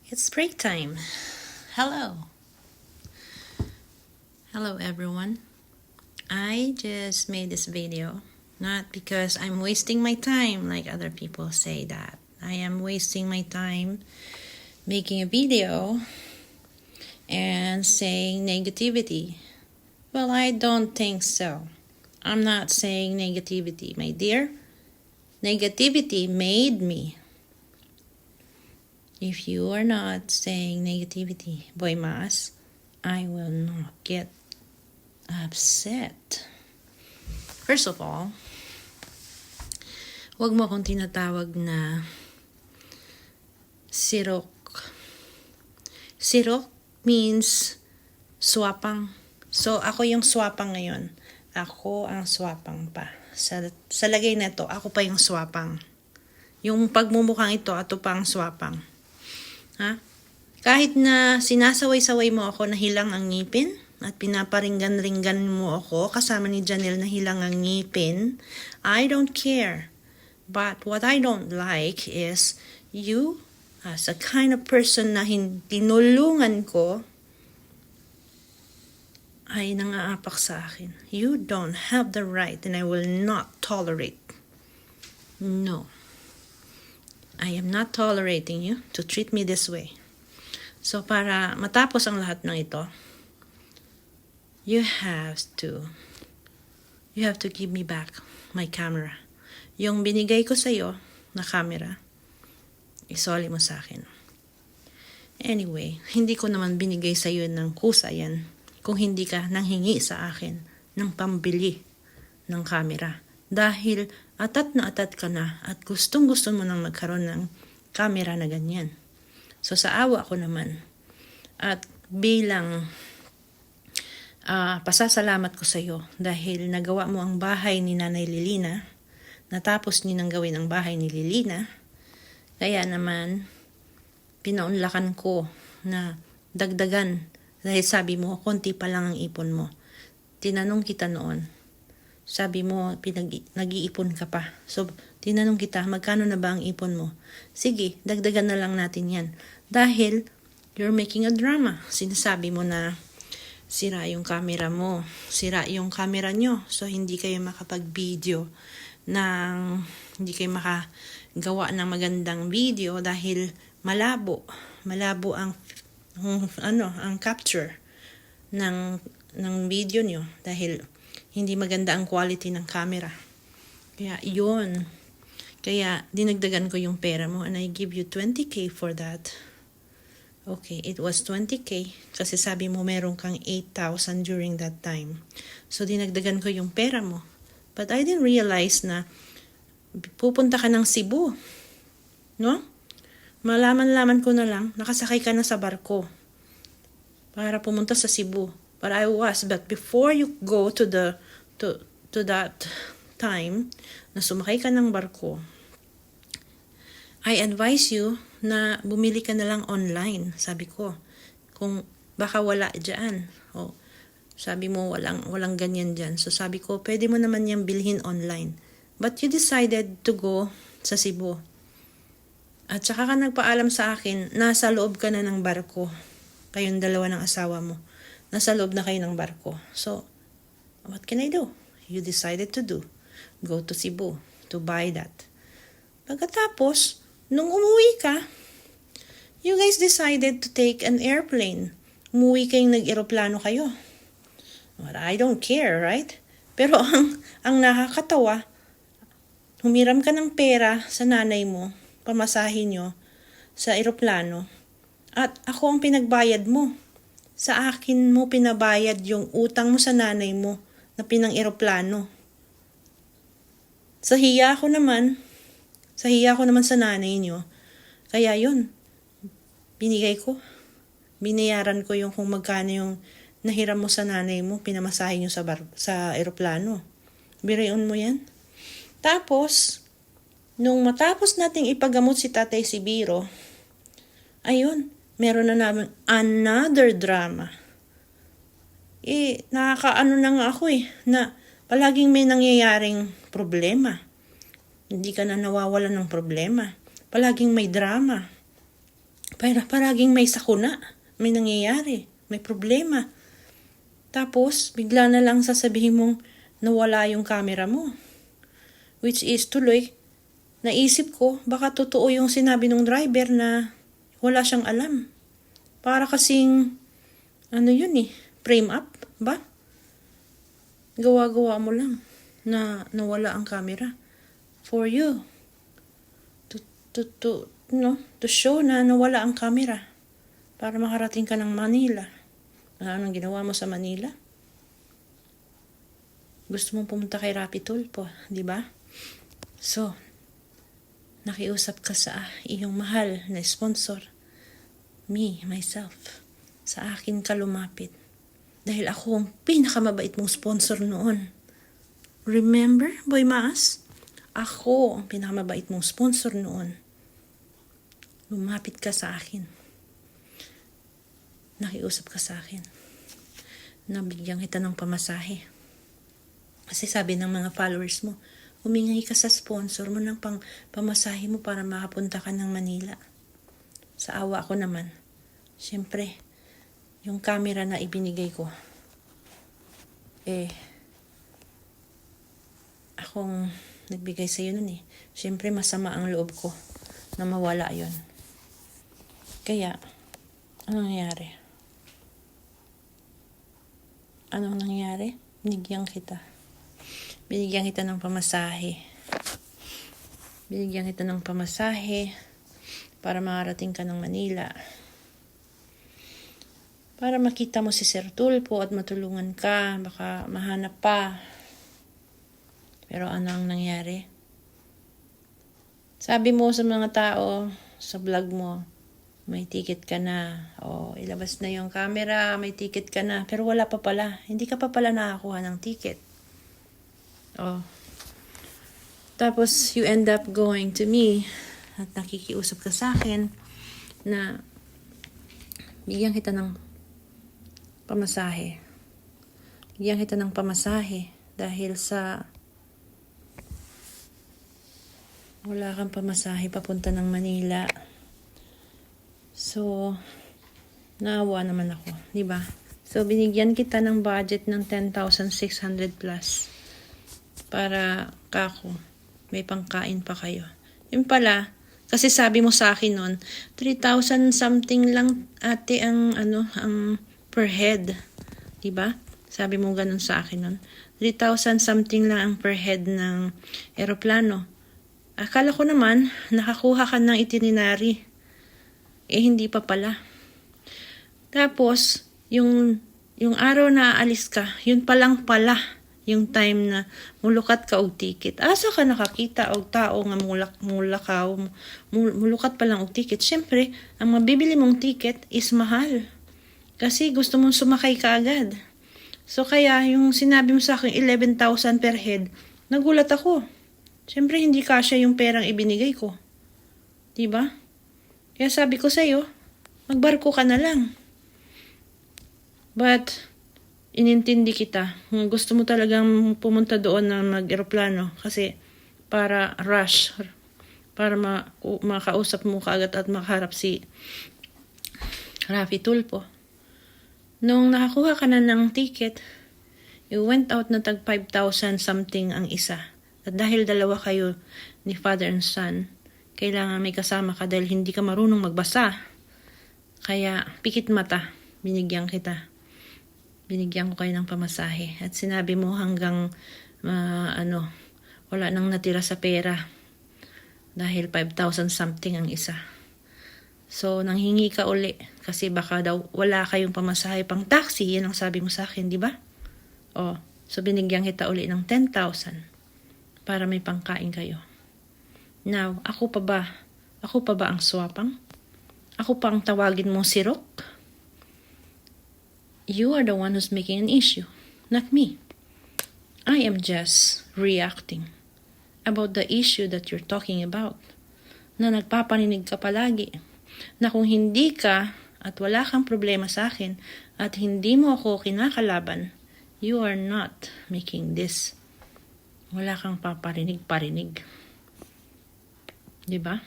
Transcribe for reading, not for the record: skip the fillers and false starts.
It's break time. Hello. Hello everyone. I just made this video not because I'm wasting my time like other people say that. I am wasting my time making a video and saying negativity. Well, I don't think so. I'm not saying negativity, my dear. Negativity made me. If you are not saying negativity, boy mas, I will not get upset. First of all, huwag mo akong tinatawag na sirok. Sirok means swapang. So, ako yung swapang ngayon. Ako ang swapang pa. Sa lagay na ito, ako pa yung swapang. Yung pagmumukhang ito, ato pa ang swapang. Ha? Kahit na sinasaway-saway mo ako na hilang ang ngipin at pinaparinggan-ringgan mo ako kasama ni Janelle na hilang ang ngipin, I don't care. But what I don't like is you as a kind of person na tinulungan ko ay nangaapak sa akin. You don't have the right and I will not tolerate. No. I am not tolerating you to treat me this way. So, para matapos ang lahat ng ito, you have to give me back my camera. Yung binigay ko sa'yo na camera, isoli mo sa akin. Anyway, hindi ko naman binigay sa'yo ng kusa yan kung hindi ka nanghingi sa akin ng pambili ng camera. Dahil atat na atat ka na at gustong-gusto mo nang magkaroon ng camera na ganyan. So sa awa ko naman at bilang pasasalamat ko sa iyo dahil nagawa mo ang bahay ni Nanay Lilina, natapos ni nang gawin ang bahay ni Lilina, kaya naman pinaunlakan ko na dagdagan dahil sabi mo konti pa lang ang ipon mo. Tinanong kita noon, sabi mo, nag-iipon ka pa. So, tinanong kita, magkano na ba ang ipon mo? Sige, dagdagan na lang natin yan. Dahil, you're making a drama. Sinasabi mo na sira yung camera mo. Sira yung camera nyo. So, hindi kayo makapag-video hindi kayo makagawa ng magandang video dahil malabo. Malabo ang capture ng video nyo dahil hindi maganda ang quality ng camera. Kaya yun. Kaya dinagdagan ko yung pera mo and I give you 20k for that. Okay, it was 20k kasi sabi mo meron kang 8,000 during that time. So dinagdagan ko yung pera mo. But I didn't realize na pupunta ka ng Cebu. No? Malaman-laman ko na lang, nakasakay ka na sa barko para pumunta sa Cebu. But before you go to that time na sumakay ka ng barko, I advise you na bumili ka na lang online. Sabi ko, kung baka wala dyan. Sabi mo walang ganyan dyan. So sabi ko, pwede mo naman yung bilhin online. But you decided to go sa Cebu. At saka ka nagpaalam sa akin, nasa loob ka na ng barko. Kayong dalawa ng asawa mo. Nasa loob na kayo ng barko. So, what can I do? You decided to go to Cebu to buy that. Pagkatapos, nung umuwi ka, you guys decided to take an airplane. Umuwi kayong nag-eroplano kayo. Well, I don't care, right? Pero ang nakakatawa, humiram ka ng pera sa nanay mo, pamasahin nyo sa eroplano, at ako ang pinagbayad mo. Sa akin mo pinabayad yung utang mo sa nanay mo na pinang-eroplano. Sa hiya ko naman sa nanay niyo. Kaya yun, binayaran ko yung kung magkano yung nahiram mo sa nanay mo, pinamasahin nyo sa eroplano. Birayon mo yan. Tapos, nung matapos nating ipagamot si Tatay Sibiro, ayun, meron na namin another drama. Nakakaano na nga ako na palaging may nangyayaring problema. Hindi ka na nawawalan ng problema. Palaging may drama. Paraging may sakuna, may nangyayari, may problema. Tapos, bigla na lang sasabihin mong nawala yung camera mo. Which is, tuloy, naisip ko, baka totoo yung sinabi ng driver na wala siyang alam. Para kasing, frame up, ba? Gawa-gawa mo lang na nawala ang camera. For you. To show na nawala ang camera. Para makarating ka ng Manila. Anong ginawa mo sa Manila? Gusto mong pumunta kay Rapi Tulfo, di ba? So, nakiusap ka sa iyong mahal na sponsor. Myself. Sa akin ka lumapit. Dahil ako ang pinakamabait mong sponsor noon. Remember, Boy Maas? Ako ang pinakamabait mong sponsor noon. Lumapit ka sa akin. Nakiusap ka sa akin. Nabigyan kita ng pamasahe. Kasi sabi ng mga followers mo, humingi ka sa sponsor mo ng pamasahe mo para makapunta ka ng Manila. Sa awa ko naman, syempre, yung camera na ibinigay ko, akong nagbigay sa iyo nun Syempre, masama ang loob ko na mawala yon. Kaya, anong nangyari? Binigyan kita. Binigyan kita ng pamasahe. Para makarating ka ng Manila. Para makita mo si Sir Tulfo at matulungan ka. Baka mahanap pa. Pero ano ang nangyari? Sabi mo sa mga tao, sa vlog mo, may ticket ka na. Ilabas na yung camera, may ticket ka na. Pero wala pa pala. Hindi ka pa pala nakakuha ng ticket. Tapos, you end up going to me at nakikiusap ka sa akin na bigyan kita ng pamasahe. Dahil sa wala kang pamasahe papunta ng Manila. So, naawa naman ako, di ba? So, binigyan kita ng budget ng 10,600 plus para kako may pangkain pa kayo. Yun pala, kasi sabi mo sa akin nun, 3,000 something lang ate ang per head. Diba? Sabi mo ganun sa akin nun. 3,000 something lang ang per head ng eroplano. Akala ko naman, nakakuha ka ng itinerary. Hindi pa pala. Tapos, yung araw na aalis ka, yun palang pala yung time na mulukat ka og ticket. Asa ka nakakita og tao nga mulukat pa lang og ticket. Siyempre, ang mabibili mong ticket is mahal. Kasi gusto mong sumakay ka agad. So kaya yung sinabi mo sa akin 11,000 per head, nagulat ako. Siyempre hindi kasya yung perang ibinigay ko. Diba? Kaya sabi ko sa'yo, magbarko ka na lang. But inintindi kita. Gusto mo talagang pumunta doon na mag-eroplano kasi para rush, para makausap mo kaagad at makaharap si Rapi Tulfo. Nung nakakuha ka na ng ticket, you went out na tag 5,000 something ang isa. At dahil dalawa kayo ni father and son, kailangan may kasama ka dahil hindi ka marunong magbasa. Kaya pikit mata, binigyan kita. Binigyan ko kayo ng pamasahe. At sinabi mo hanggang, wala nang natira sa pera. Dahil 5,000 something ang isa. So, nanghingi ka uli. Kasi baka daw wala kayong pamasahe pang taxi. Yan ang sabi mo sa akin, di ba? So binigyan kita uli ng 10,000 para may pangkain kayo. Now, ako pa ba ang swapang? Ako pa ang tawagin mong sirok? You are the one who's making an issue, not me. I am just reacting about the issue that you're talking about. Na nagpapaninig ka palagi. Na kung hindi ka at wala kang problema sa akin at hindi mo ako kinakalaban, you are not making this. Wala kang paparinig-parinig. Diba?